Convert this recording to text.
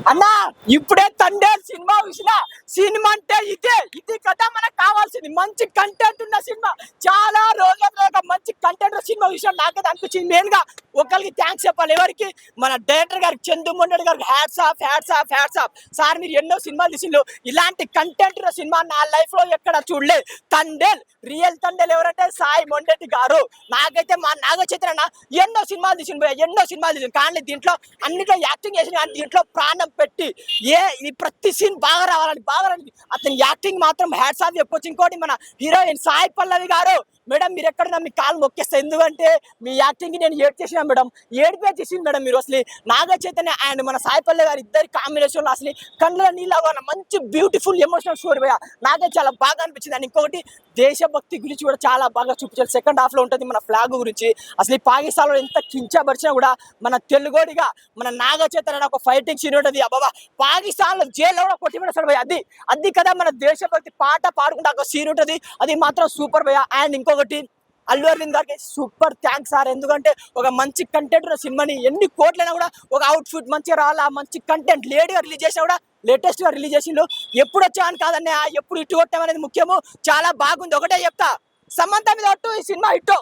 అన్నా ఇప్పుడే తండే సినిమా చూసిన సినిమా అంటే ఇది కదా మనకు కావాల్సింది మంచి కంటెంట్ ఉన్న సినిమా చాలా రోజుల తర్వాత మంచి కంటెంట్ సినిమా చూసిన నాకైతే అనిపించింది మెయిన్ గా ఒకరికి థ్యాంక్స్ చెప్పాలి ఎవరికి మన డైరెక్టర్ గారికి చందు మొండెడ్ గారికి హ్యాట్స్ ఆఫ్ సార్ మీరు ఎన్నో సినిమాలు తీసిండ్రు ఇలాంటి కంటెంట్ ఉన్న సినిమా నా లైఫ్ లో ఎక్కడ చూడలేదు తండేల్ రియల్ తండేల్ ఎవరంటే సాయి మొండెడ్డి గారు నాకైతే మా నాగ చైతన్య ఎన్నో సినిమాలు తీసిండు కానీ దీంట్లో అన్నిట్లో యాక్టింగ్ చేసిన కానీ దీంట్లో ప్రాణం పెట్టి ఇది ప్రతి సీన్ బాగా రావాలని అతని యాక్టింగ్ మాత్రం హ్యాట్స్ ఆఫ్ చెప్పొచ్చు. ఇంకోటి మన హీరోయిన్ సాయి పల్లవి గారు మేడం మీరు ఎక్కడున్నా మీ కాలు మొక్కేస్తా ఎందుకంటే మీ యాక్టింగ్ నేను ఏడ్ చేసిన మేడం ఏడిపే చేసింది మేడం మీరు అసలు నాగ చైతన్య అండ్ మన సాయి పల్లవి గారు ఇద్దరి కాంబినేషన్ లో అసలు కళ్ళ నీళ్ళగా మంచి బ్యూటిఫుల్ ఎమోషనల్ స్టోరీ పోయా నాకే చాలా బాగా అనిపించింది. అండ్ ఇంకొకటి దేశభక్తి గురించి కూడా చాలా బాగా చూపించారు. సెకండ్ హాఫ్ లో ఉంటుంది మన ఫ్లాగ్ గురించి అసలు ఈ పాకిస్తాన్ లో ఎంత కించపరిచినా కూడా మన తెలుగోడిగా మన నాగ చైతన్య ఒక ఫైటింగ్ సీన్ ఉంటుంది అబ్బాబా పాకిస్తాన్ లో జైల్లో కూడా కొట్టిపడేస్తాడు భయ అది కదా మన దేశభక్తి పాట పాడుకుంటే ఒక సీన్ ఉంటుంది అది మాత్రం సూపర్ భయ. అండ్ ఇంకొకటి అల్లు అరవింద్ గారికి సూపర్ థ్యాంక్స్ సార్ ఎందుకంటే ఒక మంచి కంటెంట్ ఉన్న సినిమాని ఎన్ని కోట్లైనా కూడా ఒక అవుట్ ఫిట్ మంచిగా రావాలా మంచి కంటెంట్ లేట్గా రిలీజ్ చేసినా కూడా లేటెస్ట్ గా రిలీజ్ చేసిండు ఎప్పుడు వచ్చామని కాదన్న ఎప్పుడు ఇటు కొట్టామనేది ముఖ్యము చాలా బాగుంది. ఒకటే చెప్తా సమంత మీద ఒట్టు ఈ సినిమా హిట్